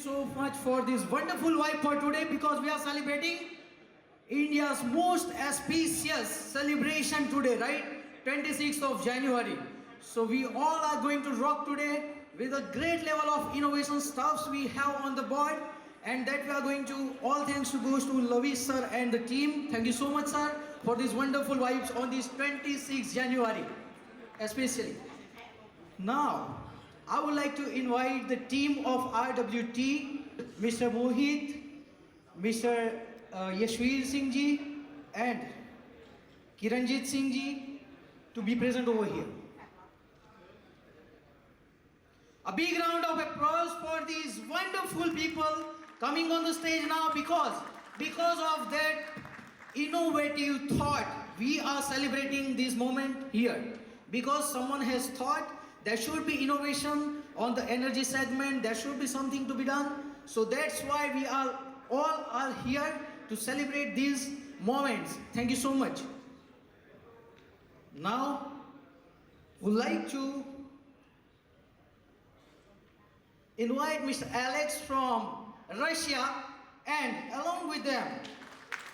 so much for this wonderful vibe for today because we are celebrating India's most auspicious celebration today, right? 26th of January. So we all are going to rock today with a great level of innovation stuffs we have on the board, and that we are going to, all thanks to goes to Lavish sir and the team. Thank you so much sir for these wonderful vibes on this 26th January especially. Now I would like to invite the team of RWT, Mr. Mohit, Mr. Yashveer Singh ji and Kiranjit Singh ji to be present over here. A big round of applause for these wonderful people coming on the stage now because of that innovative thought we are celebrating this moment here. Because someone has thought there should be innovation on the energy segment, there should be something to be done. So that's why we are all here to celebrate these moments. Thank you so much. Now, would like to invite Mr. Alex from Russia and along with them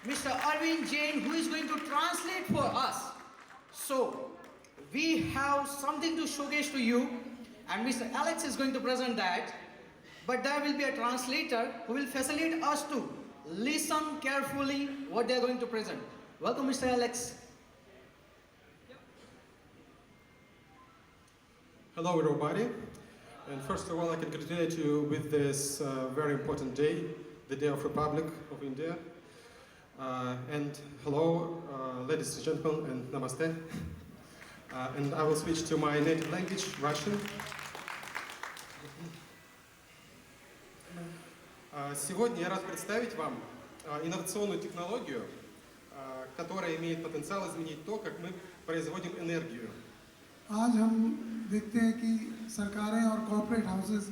Mr. Arvind Jain, who is going to translate for us. So we have something to showcase to you and Mr. Alex is going to present that, but there will be a translator who will facilitate us to listen carefully what they are going to present. Welcome Mr. Alex. Hello everybody, and first of all I congratulate you with this very important day, the Day of Republic of India. And hello ladies and gentlemen, and namaste. And I will switch to my native language, Russian. Сегодня я рад представить вам инновационную технологию, которая имеет потенциал изменить то, как мы производим энергию. आज हम देखते हैं कि सरकारें और corporate houses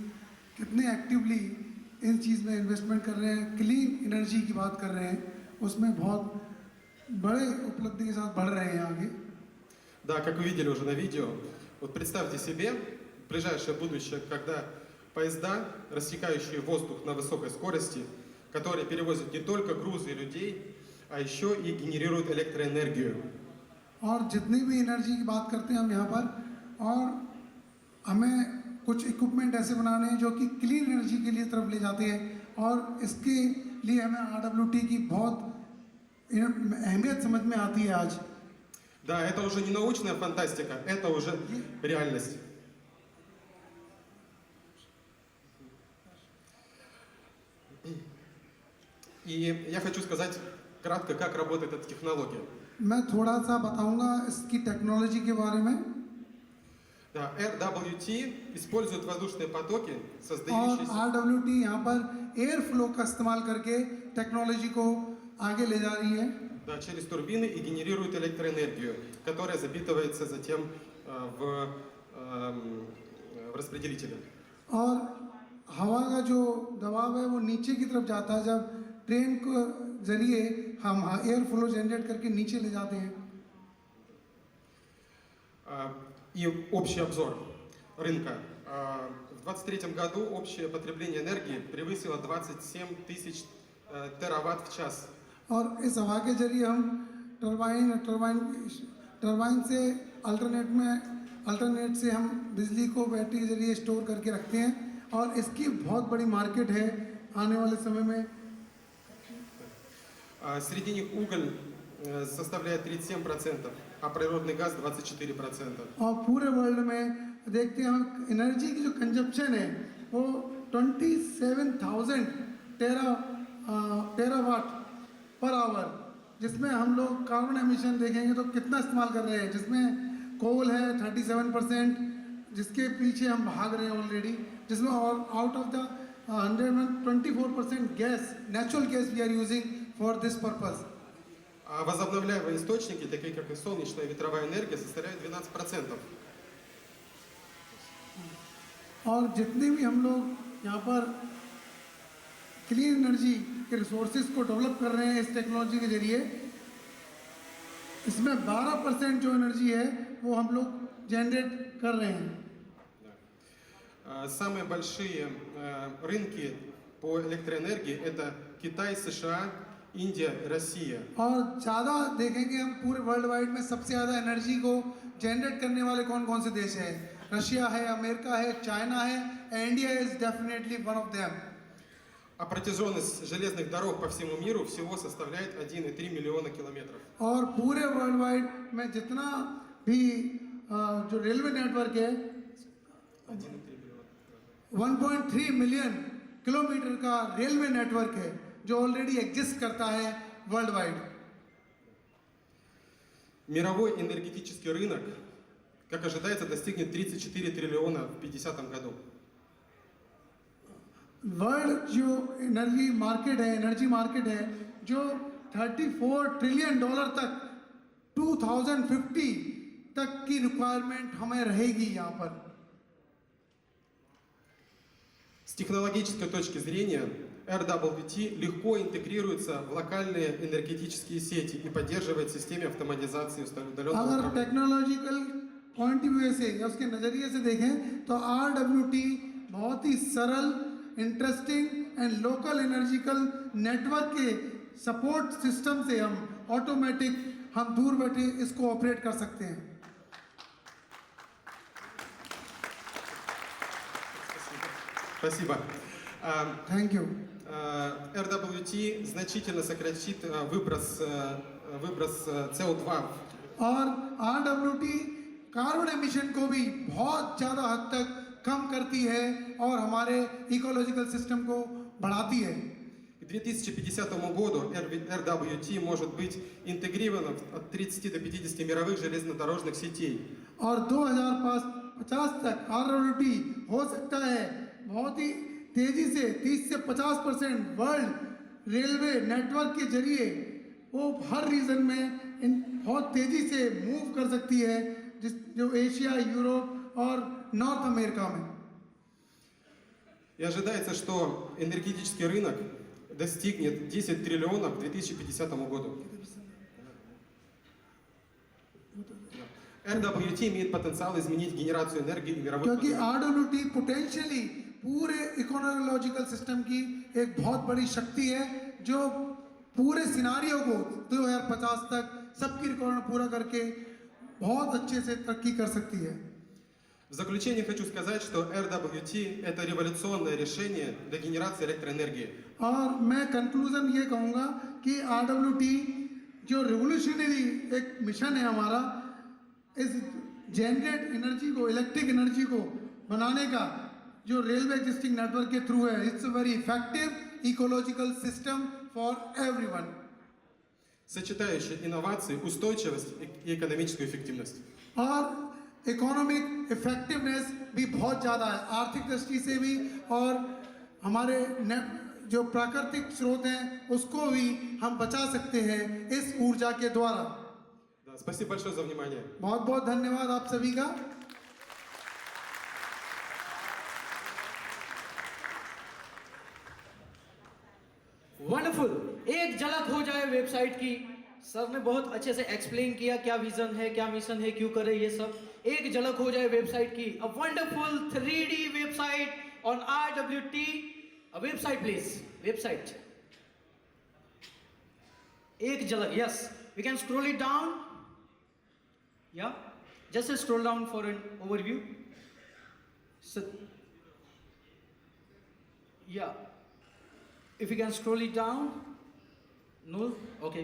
कितने actively in चीज़ में investment कर रहे हैं, क्लीन एनर्जी की बात कर रहे हैं, उसमें बहुत बड़े उपलब्धि के साथ बढ़ रहे हैं आगे. Да, как вы видели уже на видео, вот представьте себе ближайшее будущее, когда поезда, рассекающие воздух на высокой скорости, которые перевозят не только грузы и людей, а еще и генерируют электроэнергию. और जितनी भी एनर्जी की बात करते हैं हम यहाँ पर, और हमें कुछ इक्विपमेंट ऐसे बनाने हैं जो कि क्लीन एनर्जी के लिए तरफ ले जाते हैं, और इसके लिए हमें RWT की बहुत अहमियत समझ में आती है आज. Да, это уже не научная фантастика, это уже реальность. И я хочу сказать кратко, как работает эта технология. मैं थोड़ा सा बताऊंगा इसकी टेक्नोलॉजी के बारे में. Да, RWT использует воздушные потоки, और создающиеся... RWT यहाँ पर एयर फ्लो का इस्तेमाल करके टेक्नोलॉजी को आगे ले जा रही है. Да, через турбины и генерирует электроэнергию, которая запитывается затем в распределителе. और हवा का जो दबाव है वो नीचे की तरफ जाता है जब ट्रेन के जरिए हम एयर फ्लो जनरेट करके नीचे ले जाते हैं. И общий обзор рынка. В 2023 году общее потребление энергии превысило 27 тысяч тераватт в час. और इस हवा के जरिए हम टरबाइन से अल्टरनेट से हम बिजली को बैटरी के जरिए स्टोर करके रखते हैं, और इसकी बहुत बड़ी मार्केट है आने वाले समय में. Среди них उголь составляет 37%, а природный газ 24%. और पूरे वर्ल्ड में देखते हैं हम एनर्जी की जो कंजप्शन है वो 27,000 टेरावाट पर आवर, जिसमें हम लोग कार्बन एमिशन देखेंगे तो कितना इस्तेमाल कर रहे हैं, जिसमें कोल है 37%, जिसके पीछे हम भाग रहे हैं ऑलरेडी, जिसमें और out of the 124% gas, natural gas we are using for this purpose. А возобновляемые источники, такие как и солнечная и ветровая энергия, составляют 12%. और जितने भी हम लोग यहाँ पर क्लीन एनर्जी के रिसोर्सेज को डेवलप कर रहे हैं इस टेक्नोलॉजी के जरिए, इसमें 12% जो एनर्जी है वो हम लोग जनरेट कर रहे हैं. Самые большие рынки по электроэнергии это Китай, США, Индия, Россия. और ज़्यादा देखेंगे हम पूरे वर्ल्ड वाइड में सबसे ज़्यादा एनर्जी को जनरेट करने वाले कौन कौन से देश हैं? रशिया है, अमेरिका है, चाइना है, India is definitely one of them. А протяженность железных дорог по всему миру всего составляет 1,3 миллиона километров. और पूरे वर्ल्ड वाइड में जितना भी जो रेलवे नेटवर्क है 1,3 миллиона. 1.3 मिलियन किलोमीटर का रेलवे नेटवर्क है जो ऑलरेडी एग्जिस्ट करता है वर्ल्ड वाइड. Мировой энергетический рынок, как ожидается, достигнет 34 триллиона в 50 году. वर्ल्ड जो एनर्जी मार्केट है जो 34 ट्रिलियन डॉलर तक 2050 तक की रिक्वायरमेंट हमें रहेगी यहाँ पर. С технологической точки зрения RWT легко интегрируется в локальные энергетические сети и поддерживает системы автоматизации удаленного अगर управления. टेक्नोलॉजिकल पॉइंट ऑफ व्यू से या उसके नज़रिए से देखें तो RWT बहुत ही सरल, इंटरेस्टिंग एंड लोकल एनर्जिकल नेटवर्क के सपोर्ट सिस्टम से हम दूर बैठे इसको ऑपरेट कर सकते हैं. Спасибо. Thank you. RWT значительно сократит выброс CO2. और RWT कार्बन एमिशन को भी बहुत ज़्यादा हद तक कम करती है और हमारे इकोलॉजिकल सिस्टम को बढ़ाती है. К 2050 году RWT может быть интегрировано от 30 до 50 мировых железнодорожных сетей. और 2050 तक RWT हो सकता है बहुत ही तेजी से 30 से 50% वर्ल्ड रेलवे नेटवर्क के जरिए वो हर रीजन में बहुत तेजी से मूव कर सकती है जो एशिया, यूरोप और नॉर्थ अमेरिका में. И ожидается, что энергетический рынок достигнет 10 триллионов к 2050 году. RWT имеет потенциал изменить генерацию энергии и мировой क्योंकि экономики. RWT पोटेंशियली पूरे इकोनॉमिकल सिस्टम की एक बहुत बड़ी शक्ति है जो पूरे सिनारियों को 2050 तक सबकी रिक्वायरमेंट पूरा करके बहुत अच्छे से तरक्की कर सकती है. В заключение хочу сказать, что RWT это революционное решение для генерации электроэнергии. और मैं कंक्लूजन ये कहूँगा कि RWT जो रिवोल्यूशनरी एक मिशन है हमारा इस जनरेट एनर्जी को, इलेक्ट्रिक एनर्जी को बनाने का जो रेलवे एग्जिस्टिंग नेटवर्क के थ्रू है, it's a very effective ecological system for everyone. Сочетающий инновации, устойчивость и экономическую эффективность. और इकोनॉमिक इफेक्टिवनेस भी बहुत ज़्यादा है आर्थिक दृष्टि से भी और हमारे जो प्राकृतिक स्रोत हैं उसको भी हम बचा सकते हैं इस ऊर्जा के द्वारा. Да, спасибо большое за внимание. बहुत बहुत धन्यवाद आप सभी का. वंडरफुल. एक झलक हो जाए वेबसाइट की. सर ने बहुत अच्छे से एक्सप्लेन किया क्या विजन है, क्या मिशन है, क्यों करे ये सब. एक झलक हो जाए वेबसाइट की. A wonderful 3D website on RWT. A website please. Website. एक झलक. Yes, we can scroll it down. या just scroll down for an overview. या if you can scroll it down. No? Okay.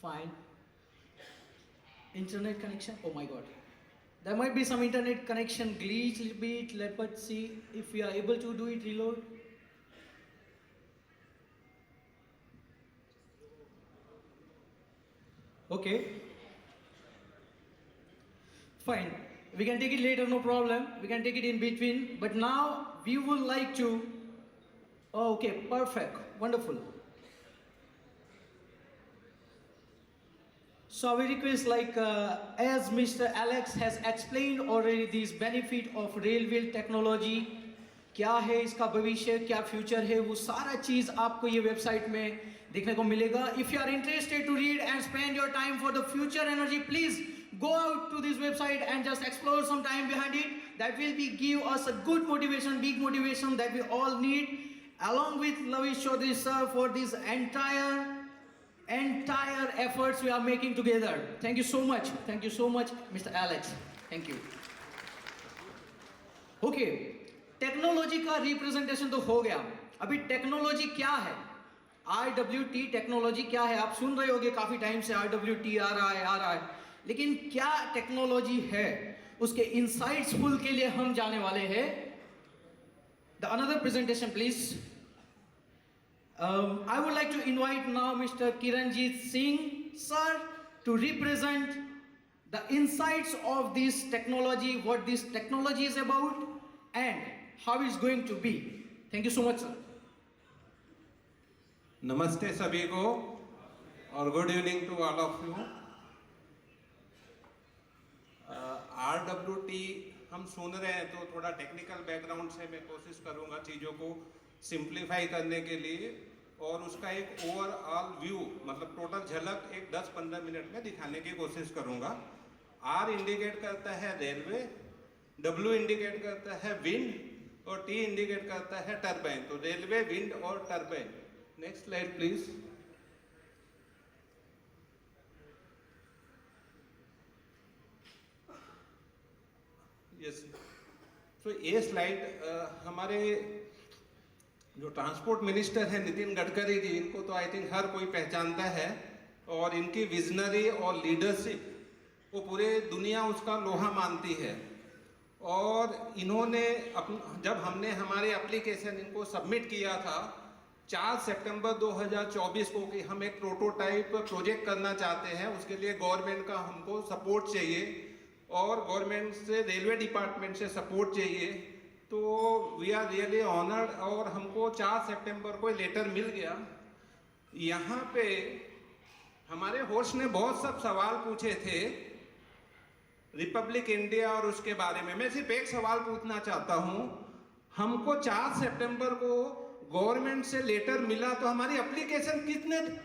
Fine. Internet connection. Oh my god. There might be some internet connection glitch little bit. Let's see if we are able to do it. Reload. Okay. Fine. We can take it later, no problem. We can take it in between. But now we would like to. Okay, perfect. Wonderful. So we request as Mr. Alex has explained already this benefit of railway technology, क्या है इसका भविष्य, क्या future है, वो सारा चीज़ आपको ये वेबसाइट में देखने को मिलेगा. If you are interested to read and spend your time for the future energy, please go out to this website and just explore some time behind it. That will give us a good motivation, big motivation that we all need. along with Lavish Chaudhary sir for this entire efforts we are making together. Thank you so much. Thank you so much, Mr. Alex. Thank you. Okay, technology का representation तो हो गया. अभी technology क्या है? IWT technology क्या है? आप सुन रहे होगे काफी टाइम से IWT आ रहा है, लेकिन क्या टेक्नोलॉजी है उसके इनसाइट्स फुल के लिए हम जाने वाले हैं. The another presentation please. I would like to invite now Mr. Kiranjit Singh sir to represent the insights of this technology, what this technology is about and how it's going to be. Thank you so much sir. नमस्ते सभी को और good evening to all of you. RWT हम सुन रहे हैं तो थोड़ा technical background से मैं कोशिश करूंगा चीज़ों को सिंप्लीफाई करने के लिए और उसका एक ओवरऑल व्यू मतलब टोटल झलक एक 10-15 मिनट में दिखाने की कोशिश करूंगा. R इंडिकेट करता है रेलवे, W इंडिकेट करता है विंड और T इंडिकेट करता है टरबाइन. तो रेलवे, विंड और turbine. Next slide please. Yes, तो ये स्लाइड हमारे जो ट्रांसपोर्ट मिनिस्टर है नितिन गडकरी जी, इनको तो आई थिंक हर कोई पहचानता है और इनकी विजनरी और लीडरशिप वो पूरे दुनिया उसका लोहा मानती है. और इन्होंने जब हमने हमारे एप्लीकेशन इनको सबमिट किया था 4 सितंबर 2024 को कि हम एक प्रोटोटाइप प्रोजेक्ट करना चाहते हैं, उसके लिए गवर्नमेंट का हमको सपोर्ट चाहिए और गवर्नमेंट से रेलवे डिपार्टमेंट से सपोर्ट चाहिए. तो वी आर रियली ऑनर्ड और हमको 4 सितंबर को लेटर मिल गया. यहाँ पे हमारे होस्ट ने बहुत सब सवाल पूछे थे रिपब्लिक इंडिया और उसके बारे में. मैं सिर्फ एक सवाल पूछना चाहता हूँ. हमको 4 सितंबर को गवर्नमेंट से लेटर मिला तो हमारी एप्लीकेशन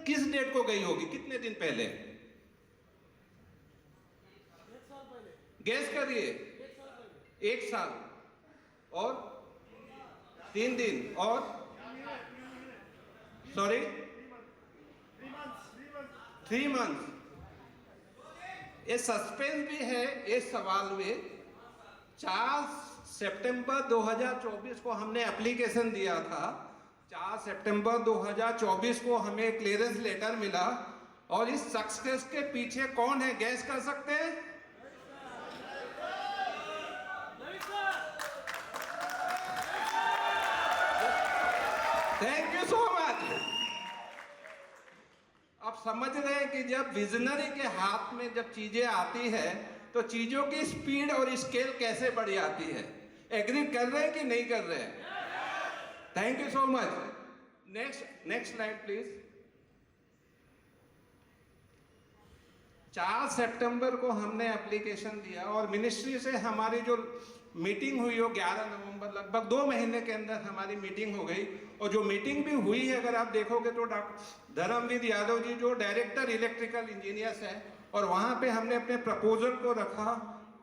किस डेट को गई होगी? कितने दिन पहले? गैस करिए. 1 साल और 3 दिन और सॉरी 3 मंथ्स. ये सस्पेंस भी है इस सवाल में. 4 सितंबर 2024 को हमने एप्लीकेशन दिया था. 4 सितंबर 2024 को हमें क्लियरेंस लेटर मिला और इस सक्सेस के पीछे कौन है? गैस कर सकते हैं? Thank you so much. आप समझ रहे हैं कि जब विजनरी के हाथ में जब चीजें आती है तो चीजों की स्पीड और स्केल कैसे बढ़ जाती है. एग्री कर रहे हैं कि नहीं कर रहे हैं? Thank you so much. Next slide please. 4 सितंबर को हमने एप्लीकेशन दिया और मिनिस्ट्री से हमारी जो मीटिंग हुई हो 11 नवंबर, लगभग 2 महीने के अंदर हमारी मीटिंग हो गई. और जो मीटिंग भी हुई है अगर आप देखोगे तो डॉक्टर धर्मवीर यादव जी जो डायरेक्टर इलेक्ट्रिकल इंजीनियर्स है और वहाँ पे हमने अपने प्रपोजल को रखा.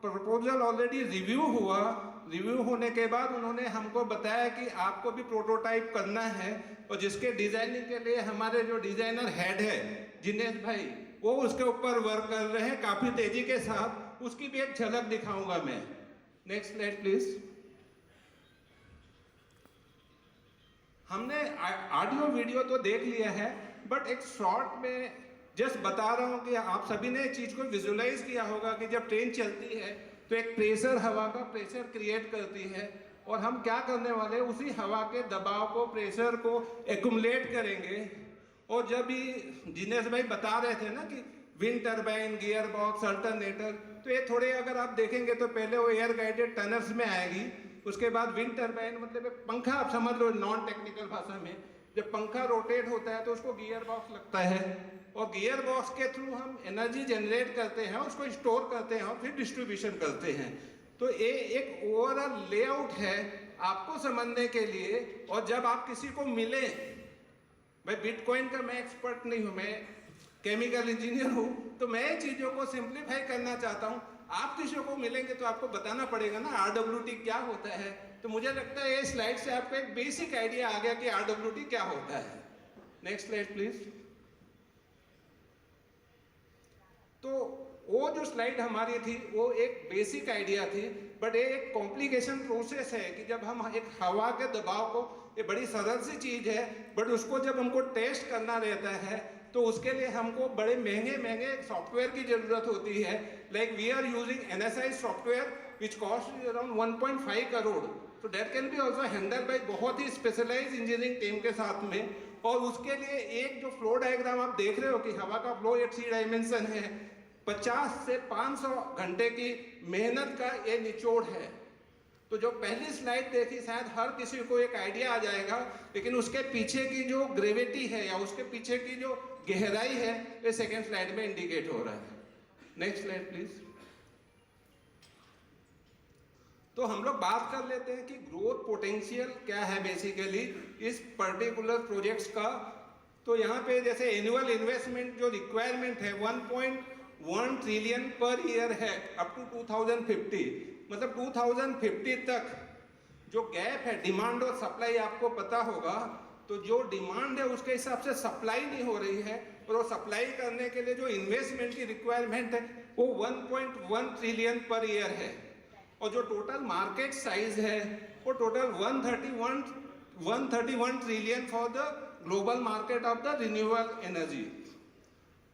प्रपोजल ऑलरेडी रिव्यू हुआ. रिव्यू होने के बाद उन्होंने हमको बताया कि आपको भी प्रोटोटाइप करना है और जिसके डिजाइनिंग के लिए हमारे जो डिजाइनर हेड है जिनेश भाई वो उसके ऊपर वर्क कर रहे हैं काफी तेजी के साथ. उसकी भी एक झलक दिखाऊंगा मैं. Next slide please. हमने ऑडियो वीडियो तो देख लिया है बट एक शॉर्ट में जस्ट बता रहा हूं कि आप सभी ने एक चीज को विजुलाइज किया होगा कि जब ट्रेन चलती है तो एक प्रेशर, हवा का प्रेशर क्रिएट करती है और हम क्या करने वाले हैं उसी हवा के दबाव को, प्रेशर को एक्युमुलेट करेंगे. और जब भी जिनेश भाई बता रहे थे ना कि wind turbine, gear box, alternator, तो ये थोड़े अगर आप देखेंगे तो पहले वो एयर गाइडेड टनल्स में आएगी. उसके बाद विंड टरबाइन मतलब एक पंखा, आप समझ लो नॉन टेक्निकल भाषा में. जब पंखा रोटेट होता है तो उसको गियर बॉक्स लगता है और गियर बॉक्स के थ्रू हम एनर्जी जनरेट करते हैं, उसको स्टोर करते हैं और फिर डिस्ट्रीब्यूशन करते हैं. तो ये एक ओवरऑल लेआउट है आपको समझने के लिए. और जब आप किसी को मिले, भाई बिटकॉइन का मैं एक्सपर्ट नहीं हूँ, मैं केमिकल इंजीनियर हूँ, तो मैं चीज़ों को सिंप्लीफाई करना चाहता हूँ. आप किसी को मिलेंगे तो आपको बताना पड़ेगा ना RWT क्या होता है, तो मुझे लगता है ये स्लाइड से आपको एक बेसिक आइडिया आ गया कि आरडब्ल्यूटी क्या होता है। Next slide please. तो वो जो स्लाइड हमारी थी वो एक बेसिक आइडिया थी, बट ये एक कॉम्प्लिकेशन प्रोसेस है कि जब हम एक हवा के दबाव को, ये बड़ी सरल सी चीज है, बट उसको जब हमको टेस्ट करना रहता है तो उसके लिए हमको बड़े महंगे महंगे सॉफ्टवेयर की जरूरत होती है। Like we are using NSI software which cost around 1.5 crore. तो that can be also handle by बहुत ही स्पेशलाइज इंजीनियरिंग टीम के साथ में। और उसके लिए एक जो फ्लो डायग्राम आप देख रहे हो कि हवा का फ्लो एक 3 डायमेंशन है, 50 से 500 घंटे की मेहनत का ये निचोड़ है। तो जो पहली स्लाइड देखी शायद हर किसी को एक आइडिया आ जाएगा, लेकिन उसके पीछे की जो ग्रेविटी है या उसके पीछे की जो गहराई है ये सेकेंड स्लाइड में इंडिकेट हो रहा है। Next slide please. तो हम लोग बात कर लेते हैं कि ग्रोथ पोटेंशियल क्या है बेसिकली इस पर्टिकुलर प्रोजेक्ट्स का। तो यहाँ पे जैसे एनुअल इन्वेस्टमेंट जो रिक्वायरमेंट है 1.1 ट्रिलियन पर ईयर है अप टू 2050। मतलब 2050 तक जो गैप है डिमांड और सप्लाई, आपको पता होगा, तो जो डिमांड है उसके हिसाब से सप्लाई नहीं हो रही है, और वो सप्लाई करने के लिए जो इन्वेस्टमेंट की रिक्वायरमेंट है वो 1.1 ट्रिलियन पर ईयर है। और जो टोटल मार्केट साइज है वो total 131 trillion for the global market of the renewable energy.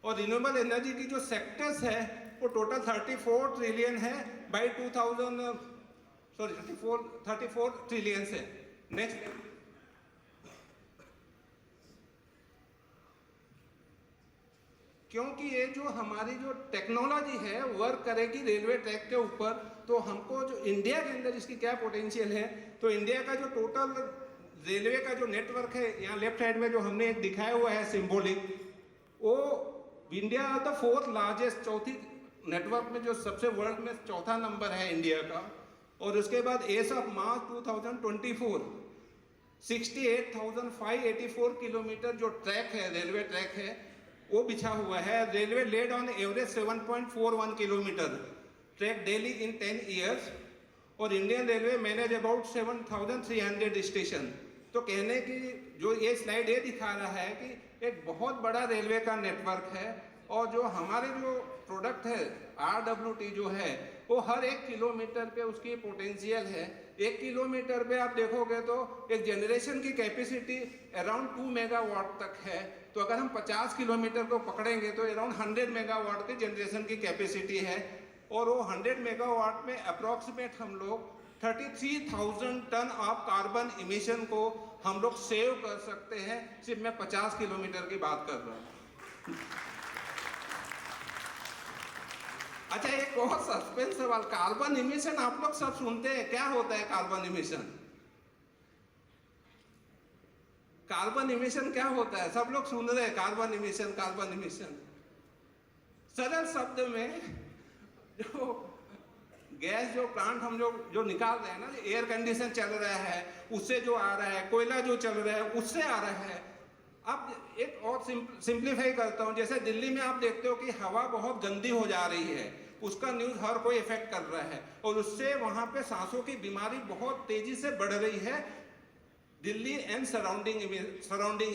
और रिन्यूएबल एनर्जी की जो सेक्टर्स है वो टोटल 34 ट्रिलियन है बाई 34 ट्रिलियन से। नेक्स्ट। क्योंकि ये जो हमारी जो टेक्नोलॉजी है वर्क करेगी रेलवे ट्रैक के ऊपर, तो हमको जो इंडिया के अंदर इसकी क्या पोटेंशियल है, तो इंडिया का जो टोटल रेलवे का जो नेटवर्क है, यहाँ लेफ्ट साइड में जो हमने एक दिखाया हुआ है सिंबॉलिक, वो इंडिया द 4th लार्जेस्ट, चौथी नेटवर्क में जो सबसे वर्ल्ड में चौथा नंबर है इंडिया का। और उसके बाद एज ऑफ मार्च 2024 68,584 किलोमीटर जो ट्रैक है, रेलवे ट्रैक है, वो बिछा हुआ है। Railway laid on average 7.41 kilometre track daily in 10 years. और Indian railway manage about 7,300 station. तो कहने की जो ये स्लाइड ये दिखा रहा है कि एक बहुत बड़ा रेलवे का नेटवर्क है, और जो हमारे जो प्रोडक्ट है RWT जो है वो हर 1 किलोमीटर पे उसकी पोटेंशियल है। 1 किलोमीटर पे आप देखोगे तो एक जनरेशन की कैपेसिटी अराउंड 2 मेगावाट तक है। तो अगर हम 50 किलोमीटर को पकड़ेंगे तो अराउंड 100 मेगावाट की जनरेशन की कैपेसिटी है। और वो 100 मेगावाट में अप्रॉक्सीमेट हम लोग 33,000 टन ऑफ कार्बन इमिशन को हम लोग सेव कर सकते हैं। सिर्फ मैं 50 किलोमीटर की बात कर रहा हूँ। अच्छा, एक बहुत सस्पेंस सवाल, कार्बन इमिशन आप लोग सब सुनते हैं, क्या होता है कार्बन इमिशन? कार्बन इमिशन क्या होता है? सब लोग सुन रहे हैं कार्बन इमिशन, कार्बन इमिशन। सरल शब्द में जो गैस जो प्लांट हम लोग जो निकाल रहे हैं ना, एयर कंडीशन चल रहा है उससे जो आ रहा है, कोयला जो चल रहा है उससे आ रहा है। अब एक और सिंप्लीफाई करता हूँ, जैसे दिल्ली में आप देखते हो कि हवा बहुत गंदी हो जा रही है, उसका न्यूज़ हर कोई इफेक्ट कर रहा है, और उससे वहाँ पे सांसों की बीमारी बहुत तेजी से बढ़ रही है दिल्ली एंड सराउंडिंग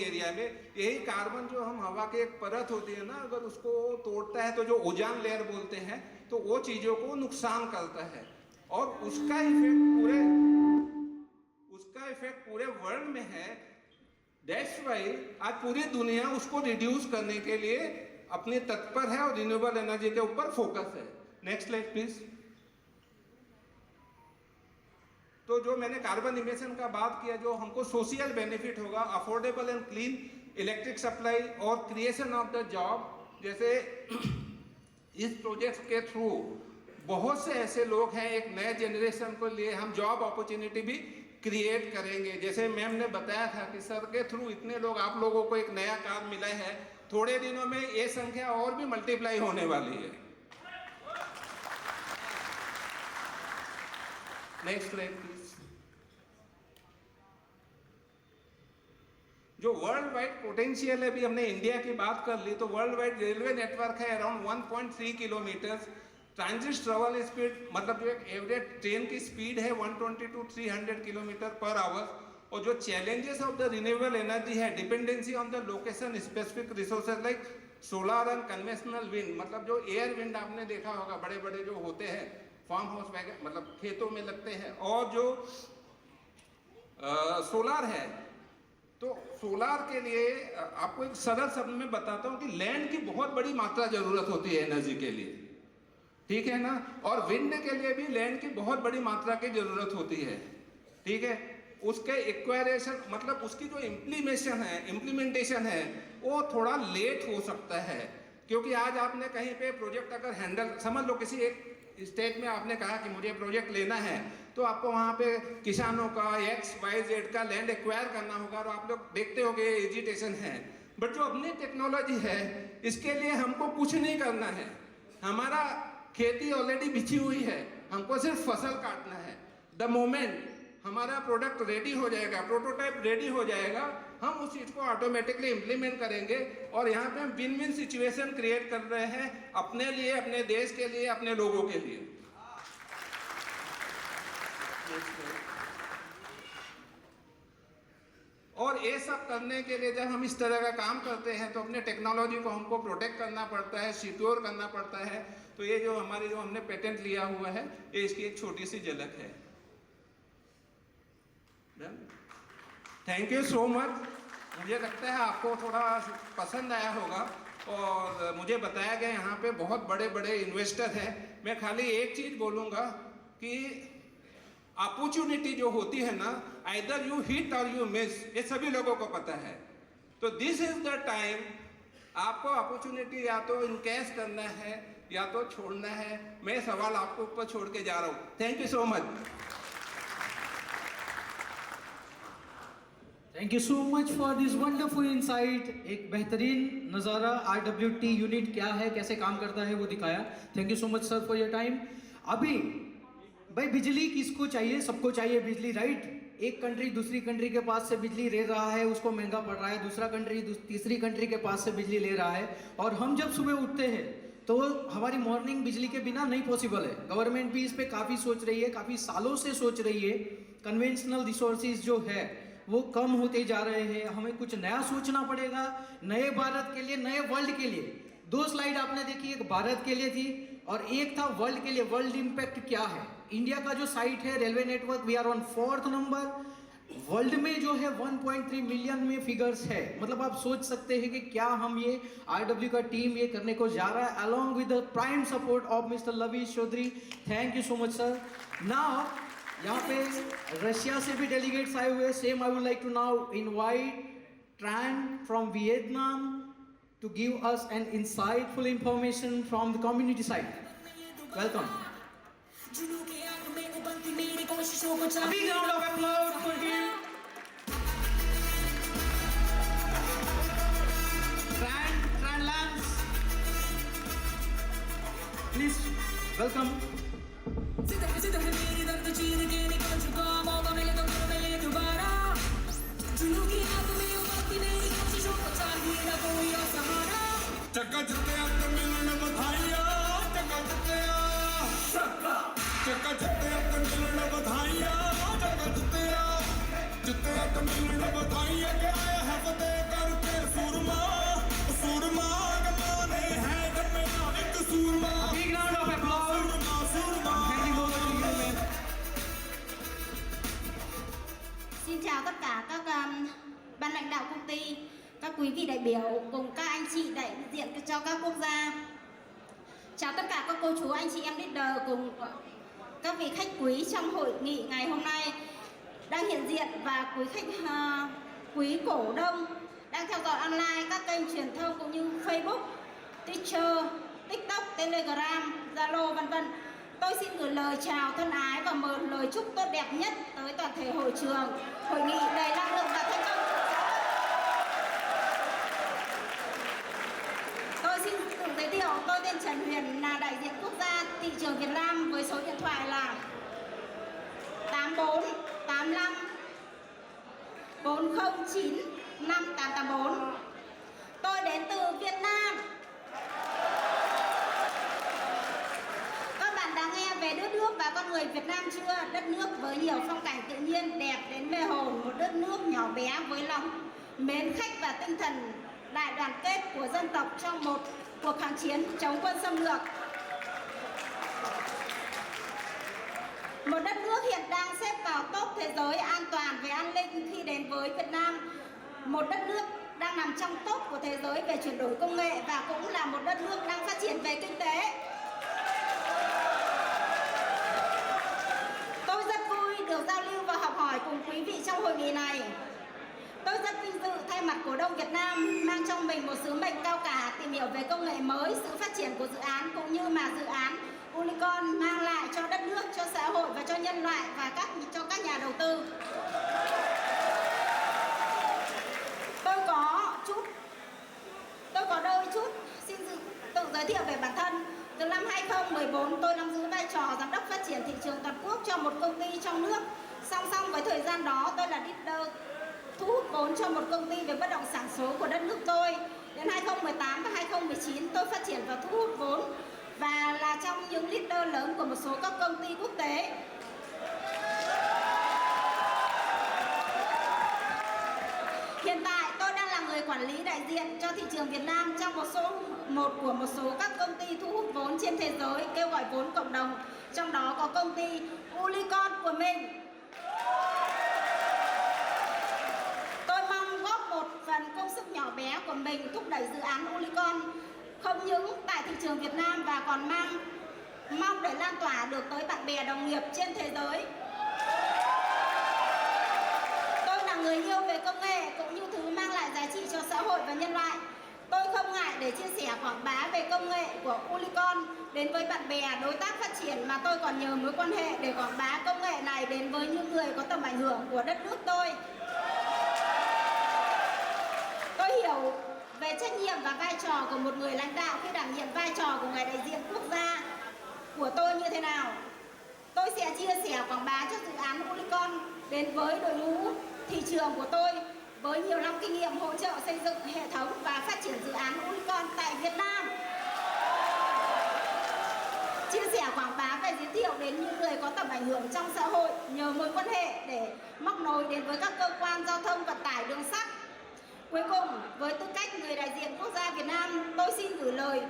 एरिया में। यही कार्बन जो हम हवा की एक परत होती है ना, अगर उसको तोड़ता है तो जो ओजोन लेयर बोलते हैं, तो वो चीज़ों को नुकसान करता है, और उसका इफेक्ट पूरे वर्ल्ड में है। दैट्स वाई आज पूरी दुनिया उसको रिड्यूस करने के लिए अपनी तत्पर है और रिन्यूएबल एनर्जी के ऊपर फोकस है। Next slide please. तो जो मैंने कार्बन इमिशन का बात किया, जो हमको सोशल बेनिफिट होगा, affordable and clean electric supply और क्रिएशन ऑफ द जॉब। जैसे इस प्रोजेक्ट के थ्रू बहुत से ऐसे लोग हैं, एक नए जनरेशन को लिए हम जॉब अपॉर्चुनिटी भी क्रिएट करेंगे। जैसे मैम ने बताया था कि सर के थ्रू इतने लोग, आप लोगों को एक नया काम मिला है, थोड़े दिनों में ये संख्या और भी मल्टीप्लाई होने वाली है। Next slide please. जो वर्ल्ड वाइड पोटेंशियल है, अभी हमने इंडिया की बात कर ली, तो वर्ल्ड वाइड रेलवे नेटवर्क है around 1.3 kilometre, transit travel speed मतलब जो एक एवरेज ट्रेन की स्पीड है 120 to 300 किलोमीटर पर आवर, और जो challenges of the renewable energy है, dependency on the location specific resources like solar and conventional wind, मतलब जो एयर विंड आपने देखा होगा बड़े बड़े जो होते हैं फार्म हाउस वगैरह मतलब खेतों में लगते हैं, और जो सोलार है, तो सोलार के लिए आपको एक सरल शब्द में बताता हूँ कि लैंड की बहुत बड़ी मात्रा जरूरत होती है एनर्जी के लिए, ठीक है ना, और विंड के लिए भी लैंड की बहुत बड़ी मात्रा की जरूरत होती है, ठीक है। उसके एक्वायरेशन मतलब उसकी जो इम्प्लीमेंटेशन है वो थोड़ा लेट हो सकता है, क्योंकि आज आपने कहीं पे प्रोजेक्ट अगर हैंडल समझ लो किसी एक स्टेट में आपने कहा कि मुझे प्रोजेक्ट लेना है, तो आपको वहाँ पे किसानों का XYZ का लैंड एक्वायर करना होगा, और आप लोग देखते होंगे एजिटेशन है। बट जो अपनी टेक्नोलॉजी है इसके लिए हमको कुछ नहीं करना है, हमारा खेती ऑलरेडी बिछी हुई है, हमको सिर्फ फसल काटना है। द मोमेंट हमारा प्रोडक्ट रेडी हो जाएगा, प्रोटोटाइप रेडी हो जाएगा, हम उस चीज को ऑटोमेटिकली इम्प्लीमेंट करेंगे, और यहाँ पे हम विन विन सिचुएशन क्रिएट कर रहे हैं अपने लिए, अपने देश के लिए, अपने लोगों के लिए। और ये सब करने के लिए जब हम इस तरह का काम करते हैं तो अपने टेक्नोलॉजी को हमको प्रोटेक्ट करना पड़ता है, सिक्योर करना पड़ता है। तो ये जो हमारे जो हमने पेटेंट लिया हुआ है ये इसकी एक छोटी सी झलक है। Thank you so much. मुझे लगता है आपको थोड़ा पसंद आया होगा, और मुझे बताया गया यहाँ पे बहुत बड़े बड़े इन्वेस्टर हैं। मैं खाली एक चीज़ बोलूँगा कि अपॉर्चुनिटी जो होती है ना, आइदर यू हिट और यू मिस, ये सभी लोगों को पता है। तो दिस इज द टाइम, आपको अपॉर्चुनिटी या तो इनकैश करना है या तो छोड़ना है। मैं सवाल आपको ऊपर छोड़ के जा रहा हूँ। Thank you so much. Thank you so much for this wonderful insight. एक बेहतरीन नज़ारा RWT यूनिट क्या है, कैसे काम करता है वो दिखाया। Thank you so much sir for your time. अभी भाई बिजली किसको चाहिए? सबको चाहिए बिजली, राइट। एक कंट्री दूसरी कंट्री के पास से बिजली ले रहा है, उसको महंगा पड़ रहा है, दूसरा कंट्री तीसरी कंट्री के पास से बिजली ले रहा है। और हम जब सुबह उठते हैं तो हमारी मॉर्निंग बिजली के बिना नहीं पॉसिबल है। गवर्नमेंट भी इस पर काफ़ी सोच रही है, काफ़ी सालों से सोच रही है। कन्वेंशनल रिसोर्सेज जो है वो कम होते जा रहे हैं, हमें कुछ नया सोचना पड़ेगा, नए भारत के लिए, नए वर्ल्ड के लिए। दो स्लाइड आपने देखी, एक भारत के लिए थी और एक था वर्ल्ड के लिए। वर्ल्ड इम्पैक्ट क्या है? इंडिया का जो साइट है railway network, we are on 4th number. World में जो है 1.3 मिलियन में फिगर्स है। मतलब आप सोच सकते हैं कि क्या हम ये RW का टीम ये करने को जा रहा है, along with the prime support of mister Lavish Chaudhary. Thank you so much sir. Now यहाँ पे रशिया से भी डेलीगेट्स आए हुए। Same I would like to now invite Tran from Vietnam to give us an insightful information from the community side. Welcome. A big round of applause for him. Tran Lance. Please welcome. चक्का जित्तिया तो मिलन बधाइया, चक्का जित्तिया, चक्का जित्तिया तो मिलन बधाइया, चक्का जित्तिया, जित्तिया तो मिलन बधाइया। के आया है फतेह करके सूरमा, सूरमा गमाने है जब मेरा एक सूरमा। Big round of applause. सूरमा, सूरमा। Handing over to you, man. Xin chào tất cả các ban lãnh đạo công ty, các quý vị đại biểu cùng các anh chị đại diện cho các quốc gia. Chào tất cả các cô chú, anh chị em leader cùng các vị khách quý trong hội nghị ngày hôm nay đang hiện diện, và quý cổ đông đang theo dõi online các kênh truyền thông cũng như Facebook, Twitter, TikTok, Telegram, Zalo vân vân. Tôi xin gửi lời chào thân ái và mời lời chúc tốt đẹp nhất tới toàn thể hội trường. Hội nghị đầy năng lượng và thành công. Tôi xin tự giới thiệu, tôi tên Trần Huyền, là đại diện quốc gia thị trường Việt Nam với số điện thoại là 84 85 409 5884. Tôi đến từ Việt Nam. nước và con người Việt Nam chưa? Đất nước với nhiều phong cảnh tự nhiên đẹp đến mê hồn, một đất nước nhỏ bé với lòng mến khách và tinh thần đại đoàn kết của dân tộc trong một cuộc kháng chiến chống quân xâm lược. Một đất nước hiện đang xếp vào top thế giới an toàn về an ninh khi đến với Việt Nam. Một đất nước đang nằm trong top của thế giới về chuyển đổi công nghệ và cũng là một đất nước đang phát triển về kinh tế. Tôi rất vui được giao lưu và học hỏi cùng quý vị trong hội nghị này. Tôi rất vinh dự thay mặt cổ đông Việt Nam mang trong mình một sứ mệnh cao cả tìm hiểu về công nghệ mới, sự phát triển của dự án cũng như mà dự án Unicon mang lại cho đất nước, cho xã hội và cho nhân loại và cho các nhà đầu tư. Tôi có đôi chút xin tự giới thiệu về bản thân. Từ năm 2014, tôi nắm giữ vai trò giám đốc phát triển thị trường toàn quốc cho một công ty trong nước. Song song với thời gian đó, tôi là leader thu hút vốn cho một công ty về bất động sản số của đất nước tôi. Đến 2018 và 2019, tôi phát triển và thu hút vốn và là trong những leader lớn của một số các công ty quốc tế. Hiện tại tôi đang là người quản lý đại diện cho thị trường Việt Nam trong một số các công ty thu hút vốn trên thế giới kêu gọi vốn cộng đồng, trong đó có công ty Unicon của mình. Tôi mong góp một phần công sức nhỏ bé của mình thúc đẩy dự án Unicon không những tại thị trường Việt Nam và còn mong để lan tỏa được tới bạn bè đồng nghiệp trên thế giới. Tôi là người yêu về công nghệ cũng như thứ mang lại giá trị cho xã hội và nhân loại. Tôi không ngại để chia sẻ quảng bá về công nghệ của Unicon đến với bạn bè, đối tác phát triển, mà tôi còn nhờ mối quan hệ để quảng bá công nghệ này đến với những người có tầm ảnh hưởng của đất nước tôi. Tôi hiểu về trách nhiệm và vai trò của một người lãnh đạo khi đảm nhiệm vai trò của người đại diện quốc gia của tôi như thế nào. Tôi sẽ chia sẻ quảng bá cho dự án Unicon đến với đội ngũ thị trường của tôi với nhiều năm kinh nghiệm hỗ trợ xây dựng hệ thống và phát triển dự án Unicon tại Việt Nam. Chia sẻ quảng bá và giới thiệu đến những người có tầm ảnh hưởng trong xã hội nhờ mối quan hệ để móc nối đến với các cơ quan giao thông vận tải đường sắt. Cuối cùng, với tư cách người đại diện quốc gia Việt Nam, tôi xin gửi lời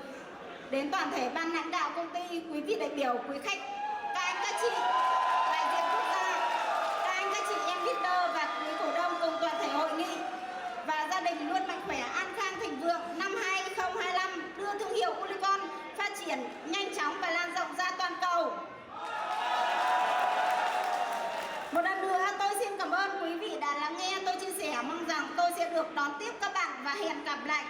đến toàn thể ban lãnh đạo công ty, quý vị đại biểu, quý khách, các anh các chị đại diện quốc gia, các anh các chị em leader và quý cổ đông cùng toàn thể hội nghị và gia đình luôn mạnh khỏe, an khang, thịnh vượng. Năm 2025 đưa thương hiệu Unicon phát triển nhanh chóng và lan rộng ra toàn cầu. Một lần nữa tôi xin cảm ơn quý vị đã lắng nghe tôi chia sẻ, mong rằng tôi sẽ được đón tiếp các bạn và hẹn gặp lại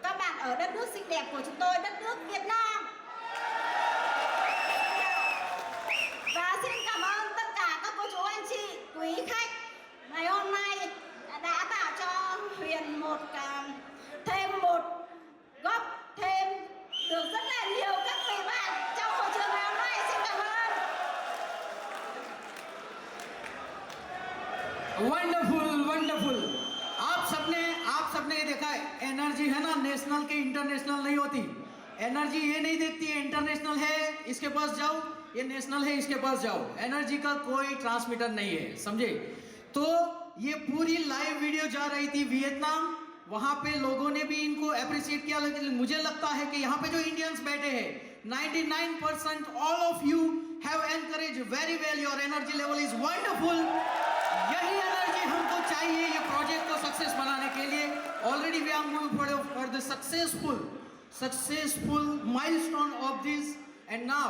các bạn ở đất nước xinh đẹp của chúng tôi, đất nước Việt Nam. Và xin cảm ơn tất cả các cô chú anh chị, quý khách ngày hôm nay đã tạo cho Huyền góp thêm được rất là nhiều các vị bạn trong hội trường ngày hôm nay. Xin cảm ơn. Wonderful wonderful. आप सबने देखा है, energy है ना national के international नहीं होती। Energy ये नहीं देखती है इंटरनेशनल है इसके पास जाओ, ये नेशनल है इसके पास जाओ। एनर्जी का कोई ट्रांसमीटर नहीं है, समझे। तो ये पूरी लाइव वीडियो जा रही थी वियतनाम, वहां पे लोगों ने भी इनको अप्रिशिएट किया। लेकिन मुझे लगता है कि यहाँ पे जो इंडियंस बैठे हैं 99% all of you have encourage very well, your energy level is wonderful. यही एनर्जी हमको चाहिए ये प्रोजेक्ट को सक्सेस बनाने के लिए। Already we are moving for the successful milestone of this. And now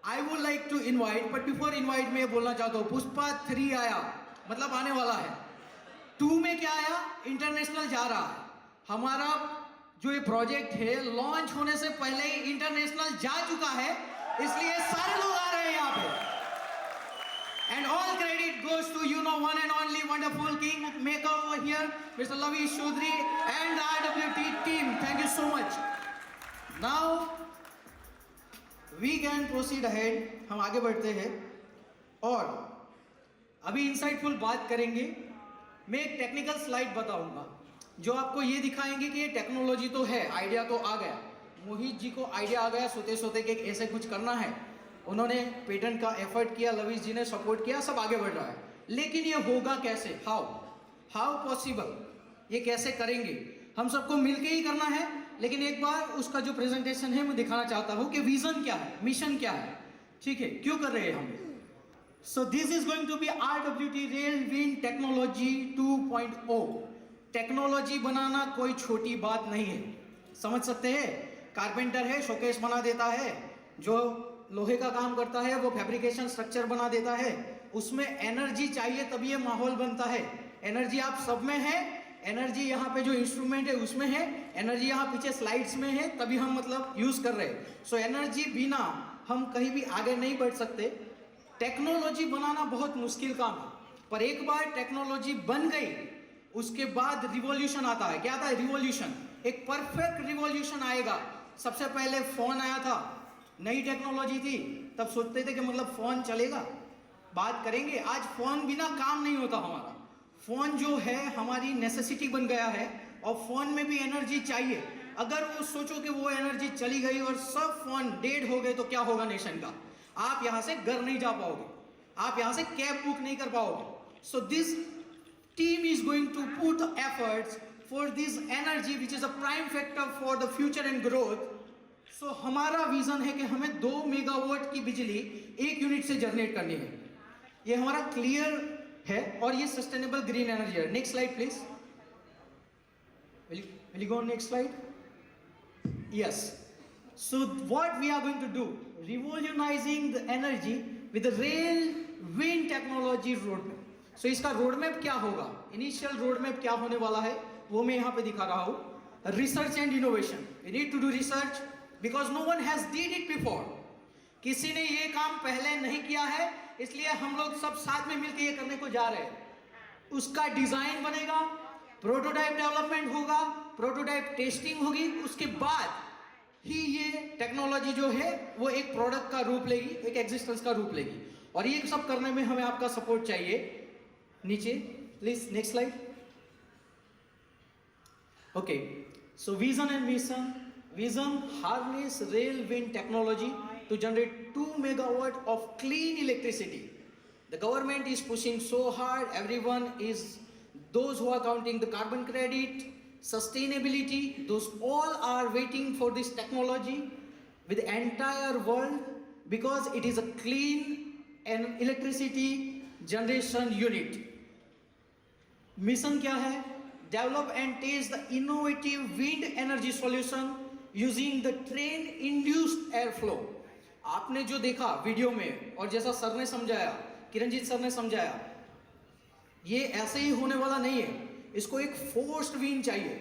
I would like to invite, but before invite मैं बोलना चाहता हूँ, पुष्पा 3 आया, मतलब आने वाला है। 2 में क्या आया, इंटरनेशनल जा रहा है। हमारा जो ये प्रोजेक्ट है लॉन्च होने से पहले ही इंटरनेशनल जा चुका है, इसलिए सारे लोग आ रहे हैं यहाँ पे। And all credit goes to one and only wonderful king maker over here, Mr. Lavish Chaudhary and the RWT team. Thank you so much. Now we can proceed ahead. हम आगे बढ़ते हैं और अभी इंसाइटफुल बात करेंगे। मैं एक टेक्निकल स्लाइड बताऊंगा जो आपको ये दिखाएंगे कि ये टेक्नोलॉजी तो है, आइडिया तो आ गया। मोहित जी को आइडिया आ गया सोते सोते कि ऐसे कुछ करना है, उन्होंने पेटेंट का एफर्ट किया, लवीज जी ने सपोर्ट किया, सब आगे बढ़ रहा है। लेकिन ये होगा कैसे? How possible? ये कैसे करेंगे? हम सबको मिलके ही करना है। लेकिन एक बार उसका जो प्रेजेंटेशन है मैं दिखाना चाहता हूँ कि विजन क्या है, मिशन क्या है, ठीक है, क्यों कर रहे हैं हम। So this is going to be RWT rail wind technology 2.0। Technology बनाना कोई छोटी बात नहीं है, समझ सकते हैं। कारपेंटर है, शोकेस बना देता है, जो लोहे का काम करता है वो फैब्रिकेशन स्ट्रक्चर बना देता है। उसमें एनर्जी चाहिए तभी ये माहौल बनता है। एनर्जी आप सब में है, एनर्जी यहाँ पे जो इंस्ट्रूमेंट है उसमें है, एनर्जी यहाँ पीछे स्लाइड्स में है, तभी हम मतलब यूज कर रहे हैं। सो एनर्जी बिना हम कहीं भी आगे नहीं बढ़ सकते। टेक्नोलॉजी बनाना बहुत मुश्किल काम है, पर एक बार टेक्नोलॉजी बन गई उसके बाद रिवॉल्यूशन आता है। क्या आता है? रिवॉल्यूशन। एक परफेक्ट रिवॉल्यूशन आएगा। सबसे पहले फोन आया था, नई टेक्नोलॉजी थी, तब सोचते थे कि मतलब फोन चलेगा, बात करेंगे। आज फोन बिना काम नहीं होता हमारा। फोन जो है हमारी नेसेसिटी बन गया है, और फोन में भी एनर्जी चाहिए। अगर वो सोचो कि वो एनर्जी चली गई और सब फोन डेड हो गए तो क्या होगा नेशन का? आप यहाँ से घर नहीं जा पाओगे, आप यहाँ से कैब बुक नहीं कर पाओगे। So this team is going to put efforts for this energy which is a prime factor for the future and growth. So हमारा विजन है कि हमें 2 मेगावाट की बिजली एक यूनिट से जनरेट करनी है। ये हमारा क्लियर है और ये सस्टेनेबल ग्रीन एनर्जी है। Next slide please. Will you go on next slide? Yes. So what we are going to do? Revolutionizing the energy with the rail wind technology roadmap. So इसका roadmap क्या होगा? Initial roadmap क्या होने वाला है वो मैं यहाँ पे दिखा रहा हूँ। Research and innovation. We need to do research because no one has did it before. किसी ने ये काम पहले नहीं किया है, इसलिए हम लोग सब साथ में मिलकर ये करने को जा रहे हैं। उसका डिजाइन बनेगा, प्रोटोटाइप डेवलपमेंट होगा, प्रोटोटाइप टेस्टिंग होगी, उसके बाद ही ये टेक्नोलॉजी जो है वो एक प्रोडक्ट का रूप लेगी, एक एग्जिस्टेंस का रूप लेगी। और ये सब करने में हमें आपका सपोर्ट चाहिए। नीचे please next slide. Okay, so vision and mission. Vision, harness rail wind technology to generate 2 megawatt of clean electricity. The government is pushing so hard. Everyone is, those who are counting the carbon credit, sustainability, those all are waiting for this technology with the entire world because it is a clean and electricity generation unit. Mission क्या है? Develop and test the innovative wind energy solution using the train induced airflow. आपने जो देखा video में और जैसा sir ने समझाया, किरणजीत सर ने समझाया, ये ऐसे ही होने वाला नहीं है। इसको एक फोर्स्ड विंड चाहिए,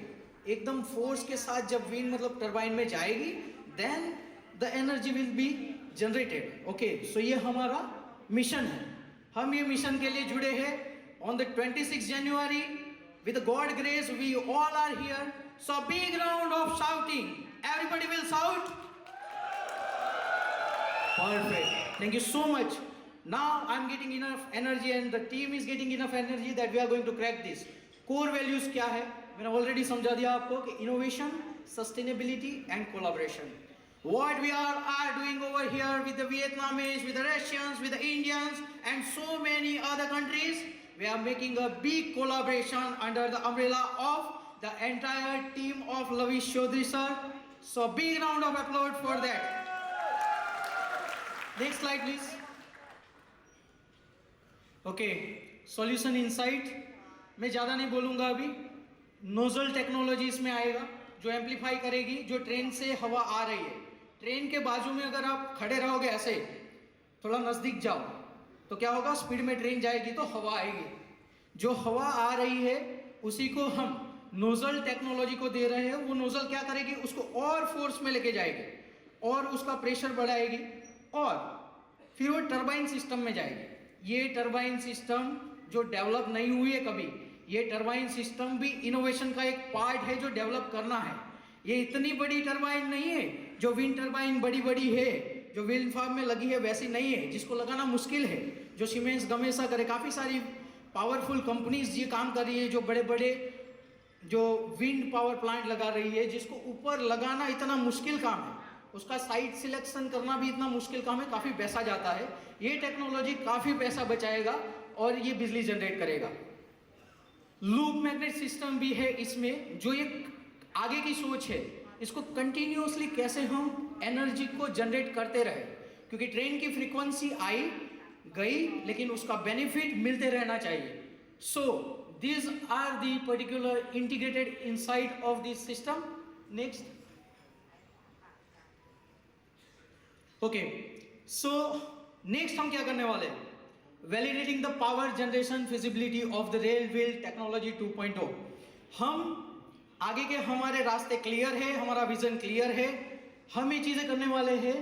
एकदम फोर्स के साथ जब विंड मतलब टरबाइन में जाएगी then the energy will be generated. Okay, so ये हमारा मिशन है। हम ये मिशन के लिए जुड़े हैं। On the 26 January with God grace we all are here, so a big round of shouting. Everybody will shout. Perfect, thank you so much. Now I'm getting enough energy and the team is getting enough energy that we are going to crack this. Core values क्या है मैंने already समझा दिया आपको कि innovation, sustainability and collaboration. What we are doing over here with the Vietnamese, with the Russians, with the Indians and so many other countries, we are making a big collaboration under the umbrella of the entire team of Lavish Chaudhary sir. So big round of applause for that. Next slide please. Okay, solution insight. मैं ज़्यादा नहीं बोलूँगा अभी। Nozzle technology इसमें आएगा जो amplify करेगी जो ट्रेन से हवा आ रही है। ट्रेन के बाजू में अगर आप खड़े रहोगे ऐसे, थोड़ा नज़दीक जाओ तो क्या होगा? स्पीड में ट्रेन जाएगी तो हवा आएगी। जो हवा आ रही है उसी को हम नोजल टेक्नोलॉजी को दे रहे हैं। वो नोजल क्या करेगी? उसको और फोर्स में लेके जाएगी और उसका प्रेशर बढ़ाएगी और फिर वो टरबाइन सिस्टम में जाएगी। ये टरबाइन सिस्टम जो डेवलप नहीं हुई है कभी, ये टरबाइन सिस्टम भी इनोवेशन का एक पार्ट है जो डेवलप करना है। ये इतनी बड़ी टरबाइन नहीं है जो विंड टरबाइन बड़ी बड़ी है, जो विंड फार्म में लगी है वैसी नहीं है, जिसको लगाना मुश्किल है, जो सीमेंस गमेसा करे। काफ़ी सारी पावरफुल कंपनीज ये काम कर रही है, जो बड़े बड़े जो विंड पावर प्लांट लगा रही है, जिसको ऊपर लगाना इतना मुश्किल काम है। उसका साइट सिलेक्शन करना भी इतना मुश्किल काम है, काफ़ी पैसा जाता है। ये टेक्नोलॉजी काफ़ी पैसा बचाएगा और ये बिजली जनरेट करेगा। लूप मैग्नेट सिस्टम भी है इसमें, जो एक आगे की सोच है, इसको कंटिन्यूअसली कैसे हम एनर्जी को जनरेट करते रहे, क्योंकि ट्रेन की फ्रीक्वेंसी आई गई लेकिन उसका बेनिफिट मिलते रहना चाहिए। सो these are the particular integrated inside of this system. Next. Okay, so next हम क्या करने वाले हैं? Validating the power generation feasibility of the rail wheel technology 2.0. हम आगे के हमारे रास्ते क्लियर है, हमारा विजन क्लियर है, हम ये चीजें करने वाले हैं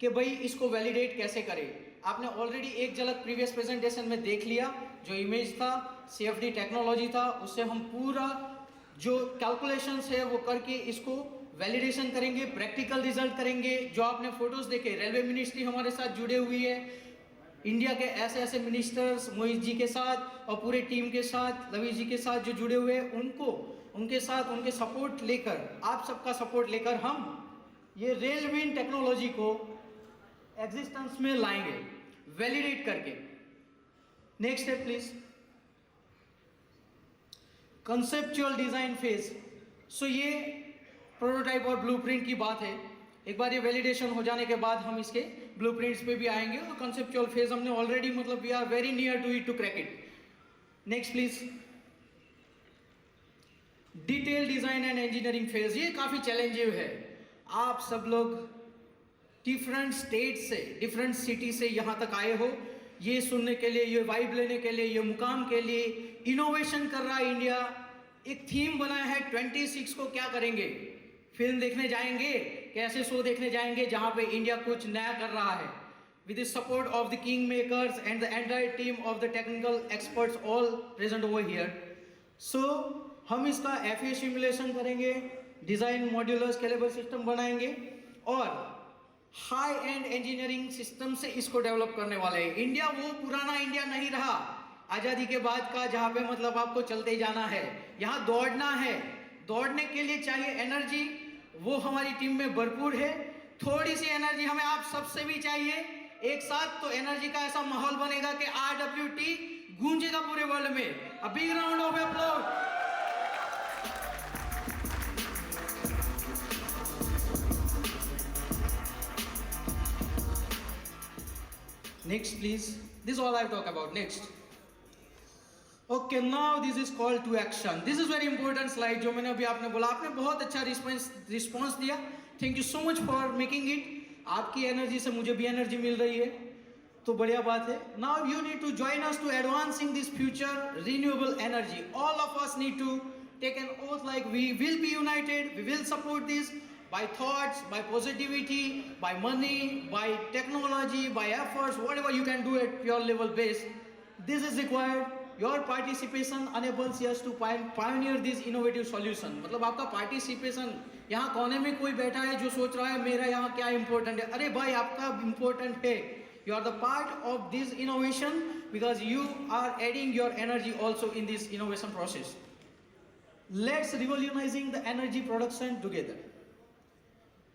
कि भाई इसको वैलिडेट कैसे करें। आपने ऑलरेडी एक झलक प्रीवियस प्रेजेंटेशन में देख लिया, जो इमेज था CFD टेक्नोलॉजी था, उससे हम पूरा जो कैलकुलेशंस है वो करके इसको वैलिडेशन करेंगे, प्रैक्टिकल रिजल्ट करेंगे। जो आपने फोटोज देखे, रेलवे मिनिस्ट्री हमारे साथ जुड़े हुई है, इंडिया के ऐसे ऐसे मिनिस्टर्स मोहित जी के साथ और पूरे टीम के साथ, लवी जी के साथ जो जुड़े हुए हैं, उनके साथ उनके सपोर्ट लेकर, आप सबका सपोर्ट लेकर हम ये रेल विंड टेक्नोलॉजी को एग्जिस्टेंस में लाएंगे, वैलिडेट करके। Next step please. Conceptual design phase. So ये प्रोटोटाइप और ब्लूप्रिंट की बात है। एक बार ये वैलिडेशन हो जाने के बाद हम इसके ब्लूप्रिंट्स पे भी आएंगे, और कंसेप्चुअल फेज हमने ऑलरेडी, मतलब we are very near to it to crack it. Next please. Detail design and engineering phase. ये काफी चैलेंजिंग है। आप सब लोग डिफरेंट स्टेट से, डिफरेंट सिटी से यहाँ तक आए हो, ये सुनने के लिए, ये वाइब लेने के लिए, ये मुकाम के लिए। इनोवेशन कर रहा है इंडिया। एक थीम बनाया है 26 को क्या करेंगे। फिल्म देखने जाएंगे, कैसे शो देखने जाएंगे जहाँ पे इंडिया कुछ नया कर रहा है। With the support of the king makers and the entire team of the technical experts all present over here. So हम इसका FEA सिमुलेशन करेंगे, डिजाइन मॉड्यूलर स्केलेबल सिस्टम बनाएंगे और हाई एंड इंजीनियरिंग सिस्टम से इसको डेवलप करने वाले हैं। इंडिया वो पुराना इंडिया नहीं रहा आज़ादी के बाद का, जहाँ पे मतलब आपको चलते जाना है, यहाँ दौड़ना है। दौड़ने के लिए चाहिए एनर्जी, वो हमारी टीम में भरपूर है। थोड़ी सी एनर्जी हमें आप सबसे भी चाहिए एक साथ, तो एनर्जी का ऐसा माहौल बनेगा कि RWT गूंजेगा पूरे वर्ल्ड में। A big round of applause. Next please. This is all I talk about. Next. Okay, now this is call to action. This is very important slide जो मैंने अभी आपने बोला, आपने बहुत अच्छा रिस्पॉन्स दिया। Thank you so much for making it. आपकी एनर्जी से मुझे भी एनर्जी मिल रही है, तो बढ़िया बात है। Now you need to join us to advancing this future renewable energy. All of us need to take an oath like we will be united, we will support this by thoughts, by positivity, by money, by technology, by efforts, whatever you can do at pure level base. This is required. Your participation enables us to pioneer this innovative solution. मतलब आपका participation, यहाँ कोने में कोई बैठा है जो सोच रहा है मेरा यहाँ क्या important है, अरे भाई आपका important है। You are the part of this innovation because you are adding your energy also in this innovation process. Let's revolutionizing the energy production together.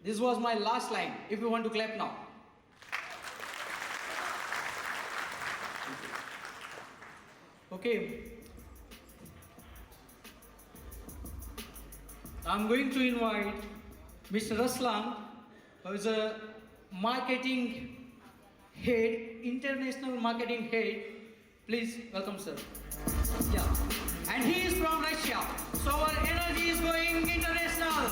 This was my last line. If you want to clap now. Okay. I'm going to invite Mr. Raslan, who is a marketing head, international marketing head. Please welcome, sir. Yeah. And he is from Russia. So our energy is going international.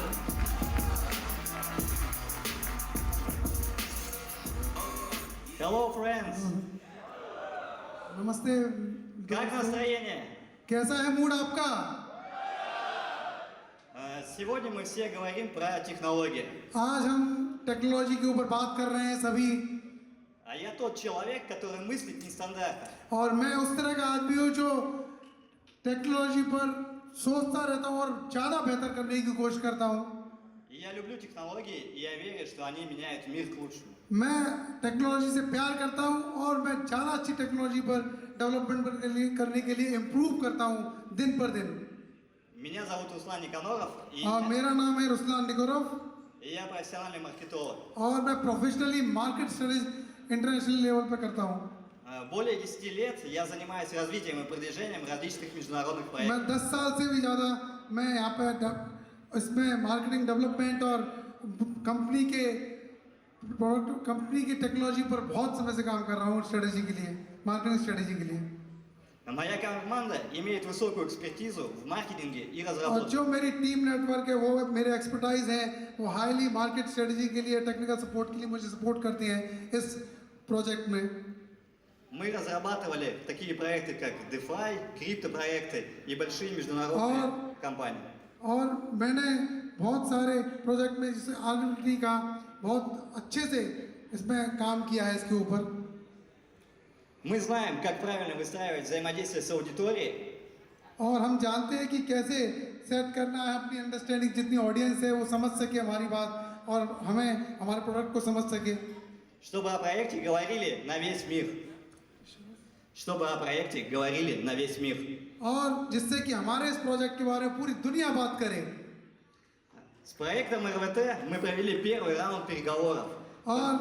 Hello, friends. नमस्ते। Как настроение? कैसा है mood आपका? Сегодня мы все говорим про технологии. आज हम technology के ऊपर बात कर रहे हैं सभी। А я тот человек, который мыслит нестандартно. और मैं उस तरह का आदमी हूँ जो टेक्नोलॉजी पर सोचता रहता हूँ और ज़्यादा बेहतर करने की कोशिश करता हूँ। И я люблю технологии, и я верю, что они меняют мир к лучшему. मैं टेक्नोलॉजी से प्यार करता हूँ और मैं ज़्यादा अच्छी टेक्नोलॉजी पर डेवलपमेंट करने के लिए इम्प्रूव करता हूँ दिन पर दिन। Меня зовут Руслан Никаноров, и मेरा नाम है रुस्लान निकोरव। И я профессиональный маркетолог. और मैं professionally market studies international level पर करता हूँ। Более 10 лет я занимаюсь развитием и продвижением различных международных मैं проектов. 10 साल से भी ज़्यादा मैं यहाँ पे इसमें मार्केटिंग डेवलपमेंट और कंपनी के प्रोडक्ट कंपनी की टेक्नोलॉजी पर बहुत समय से काम कर रहा हूँ स्ट्रेटेजी के लिए, मार्केटिंग स्ट्रेटेजी के लिए। Моя команда имеет высокую экспертизу в маркетинге и और разработке. जो मेरी टीम नेटवर्क है वो मेरे एक्सपर्टाइज हैं, वो हाईली मार्केट स्ट्रेटेजी के लिए टेक्निकल सपोर्ट के लिए मुझे सपोर्ट करते हैं इस प्रोजेक्ट में। Мы разрабатывали такие проекты, как DeFi, криптопроекты и большие международные компании. और मैंने बहुत सारे प्रोजेक्ट में जैसे आर्किटेक्चर का बहुत अच्छे से इसमें काम किया है इसके ऊपर। Мы знаем, как правильно выстраивать взаимодействие с аудиторией, और हम जानते हैं कि कैसे सेट करना है अपनी अंडरस्टैंडिंग, जितनी ऑडियंस है वो समझ सके हमारी बात और हमें हमारे प्रोडक्ट को समझ सके। чтобы о проекте говорили на весь мир. Чтобы о проекте говорили на весь мир. और जिससे कि हमारे इस प्रोजेक्ट के बारे में पूरी दुनिया बात करे। С проектом РВТ мы провели первый раунд переговоров. और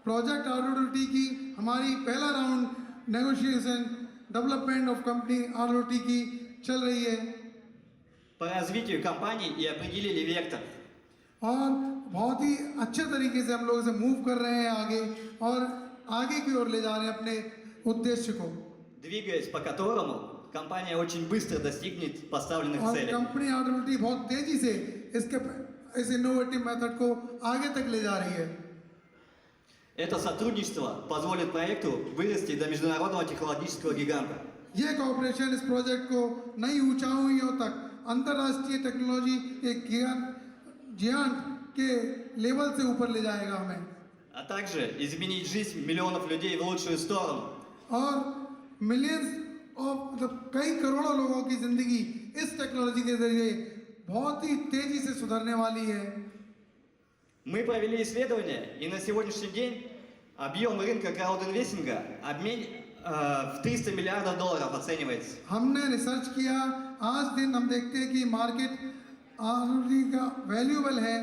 प्रोजेक्ट ROT की हमारी पहला round negotiation development of company ROT की चल रही है। По развитию компании и определили вектор. और बहुत ही अच्छे तरीके से हम लोग इसे मूव कर रहे हैं आगे और आगे की ओर ले जा रहे हैं अपने उद्देश्य को। Двигаясь по которому компания очень быстро достигнет поставленных और целей. कंपनी ROT बहुत तेजी से इस इनोवेटिव मेथड को आगे तक ले जा रही है। Это сотрудничество позволит проекту вырасти до международного технологического гиганта. ये कॉर्पोरेशन इस प्रोजेक्ट को नई ऊंचाइयों तक अंतर्राष्ट्रीय टेक्नोलॉजी एक जियांट के लेवल से ऊपर ले जाएगा हमें। А также изменить жизнь миллионов людей в лучшую сторону. और मिलियंस ऑफ मतलब कई करोड़ों लोगों की जिंदगी इस टेक्नोलॉजी के जरिए बहुत ही तेजी से सुधरने वाली है। Мы провели исследование, и на сегодняшний день объем рынка краудинвестинга в $300 миллиардов оценивается. हमने रिसर्च किया, आज दिन हम देखते हैं कि मार्केट ROT का वैल्यूबल है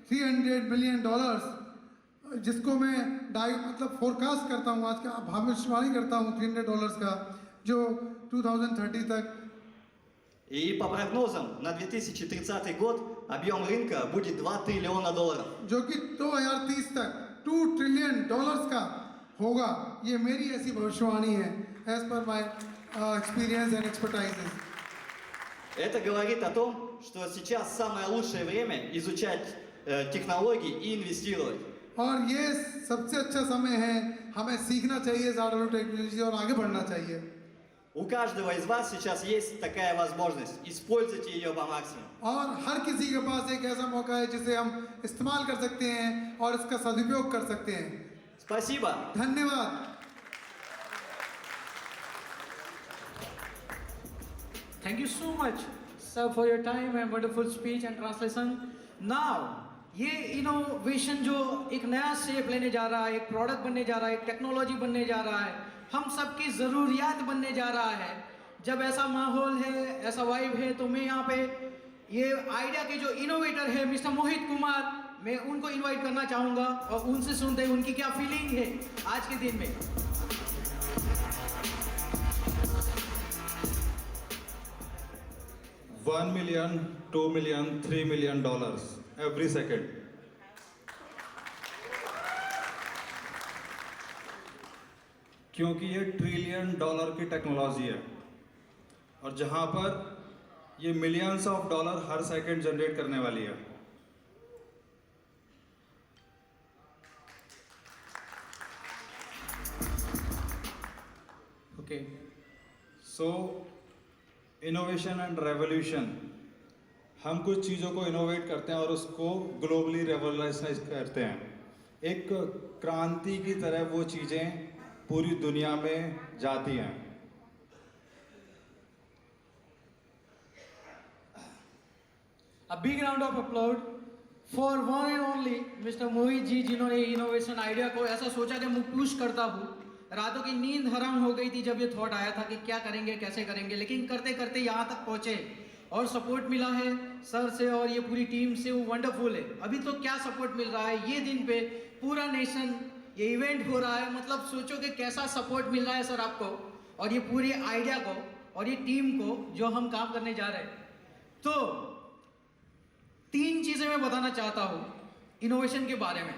$300 बिलियन, जिसको मैं मतलब फोरकास्ट करता हूँ, आज का भविष्यवाणी करता हूँ $300 का, जो 2030 तक। И по прогнозам на 2030 год объем рынка будет $2 триллиона. जो कि 2030 तक $2 ट्रिलियन का होगा। ये मेरी ऐसी भविष्यवाणी है, as per my experience and एक्सपर्टाइजेस। Это говорит о том, что сейчас самое лучшее время изучать технологии и инвестировать. और ये सबसे अच्छा समय है, हमें सीखना चाहिए ज़्यादा टेक्नोलॉजी और आगे बढ़ना चाहिए। У каждого из вас сейчас есть такая возможность. Используйте ее по максимуму. और हर किसी के पास एक ऐसा मौका है जिसे हम इस्तेमाल कर सकते हैं और इसका सदुपयोग कर सकते हैं। Спасибо. धन्यवाद। Thank you so much, sir, for your time and wonderful speech and translation. Now, ये इनोवेशन जो एक नया शेप लेने जा रहा है, एक प्रोडक्ट बनने जा रहा है, एक टेक्नोलॉजी बनने जा रहा है, हम सबकी ज़रूरियात बनने जा रहा है। जब ऐसा माहौल है, ऐसा वाइब है, तो मैं यहाँ पे ये आइडिया के जो इनोवेटर है मिस्टर मोहित कुमार, मैं उनको इनवाइट करना चाहूँगा और उनसे सुनते हैं उनकी क्या फीलिंग है आज के दिन में। $1 million, $2 million, $3 million every second. क्योंकि ये $1 ट्रिलियन की टेक्नोलॉजी है और जहां पर ये millions of dollar her second generate करने वाली है। Okay, so innovation and revolution, हम कुछ चीज़ों को इनोवेट करते हैं और उसको ग्लोबली रेवोल्यूशनाइज करते हैं। एक क्रांति की तरह वो चीज़ें पूरी दुनिया में जाती हैं। A big round of applause for one and only Mr. Mohit ji, जिन्होंने इनोवेशन आइडिया को ऐसा सोचा कि मैं पुश करता हूँ। रातों की नींद हराम हो गई थी जब ये थॉट आया था कि क्या करेंगे, कैसे करेंगे, लेकिन करते करते यहाँ तक पहुँचे और सपोर्ट मिला है सर से और ये पूरी टीम से, वो वंडरफुल है। अभी तो क्या सपोर्ट मिल रहा है, ये दिन पे पूरा नेशन ये इवेंट हो रहा है, मतलब सोचो कि कैसा सपोर्ट मिल रहा है सर आपको और ये पूरी आइडिया को और ये टीम को जो हम काम करने जा रहे हैं। तो 3 चीज़ें मैं बताना चाहता हूँ इनोवेशन के बारे में,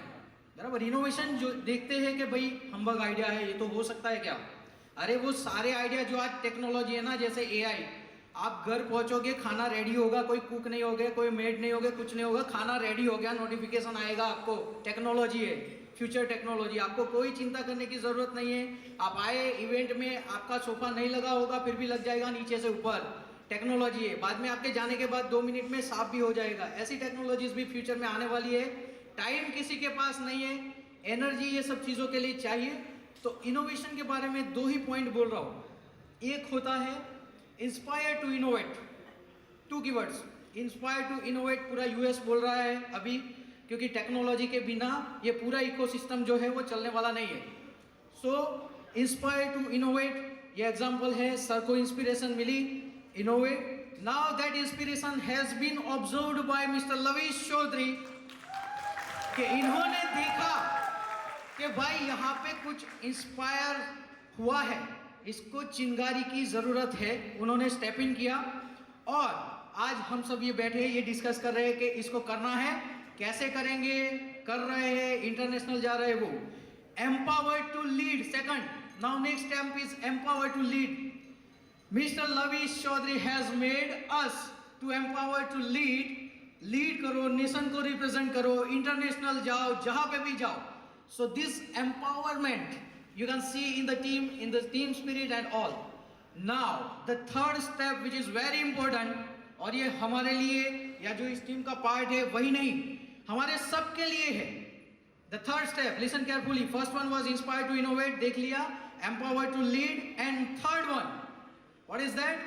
बराबर। इनोवेशन जो देखते हैं कि भाई हम्बग आइडिया है, ये तो हो सकता है क्या? अरे वो सारे आइडिया जो आज टेक्नोलॉजी है ना, जैसे एआई, आप घर पहुंचोगे खाना रेडी होगा, कोई कुक नहीं होगा, कोई मेड नहीं होगा, कुछ नहीं होगा, खाना रेडी हो गया, नोटिफिकेशन आएगा आपको। टेक्नोलॉजी है, फ्यूचर टेक्नोलॉजी, आपको कोई चिंता करने की जरूरत नहीं है। आप आए इवेंट में, आपका सोफा नहीं लगा होगा फिर भी लग जाएगा नीचे से ऊपर, टेक्नोलॉजी है। बाद में आपके जाने के बाद 2 मिनट में साफ भी हो जाएगा। ऐसी टेक्नोलॉजीज भी फ्यूचर में आने वाली है। टाइम किसी के पास नहीं है, एनर्जी ये सब चीज़ों के लिए चाहिए। तो इनोवेशन के बारे में 2 ही पॉइंट बोल रहा हूँ। एक होता है inspire to innovate, 2 keywords, inspire to innovate. पूरा यूएस बोल रहा है अभी, क्योंकि टेक्नोलॉजी के बिना ये पूरा इकोसिस्टम जो है वो चलने वाला नहीं है। सो इंस्पायर टू इनोवेट, ये एग्जांपल है, सर को इंस्पिरेशन मिली, innovate. Now that inspiration has been observed by mister Lavish Chaudhary, कि इन्होंने देखा कि भाई यहाँ पे कुछ इंस्पायर हुआ है, इसको चिंगारी की ज़रूरत है। उन्होंने स्टेप इन किया और आज हम सब ये बैठे हैं, ये डिस्कस कर रहे हैं कि इसको करना है, कैसे करेंगे, कर रहे हैं, इंटरनेशनल जा रहे हैं वो। Empowered to lead, second, now next step is empowered to lead. Mister Lavish Chaudhary has made us to empower to lead. Lead करो, नेशन को रिप्रेजेंट करो, इंटरनेशनल जाओ, जहां पे भी जाओ। So this empowerment you can see in the team spirit and all. Now the third step which is very important, और ये हमारे लिए या जो इस टीम का पार्ट है वही नहीं, हमारे सब के लिए है। The third step, listen carefully. First one was inspired to innovate, देख लिया, empowered to lead, and third one, what is that?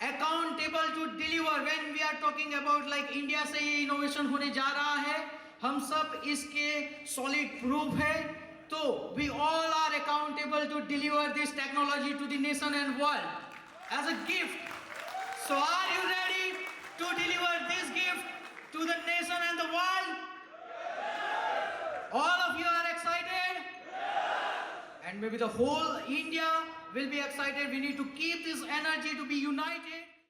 Accountable to deliver. When we are talking about like India से ये innovation होने जा रहा है, हम सब इसके solid proof है। तो we all are accountable to deliver this technology to the nation and world as a gift. So are you ready to deliver this gift to the nation and the world? All of you are excited? And maybe the whole India will be excited. We need to keep this energy to be united.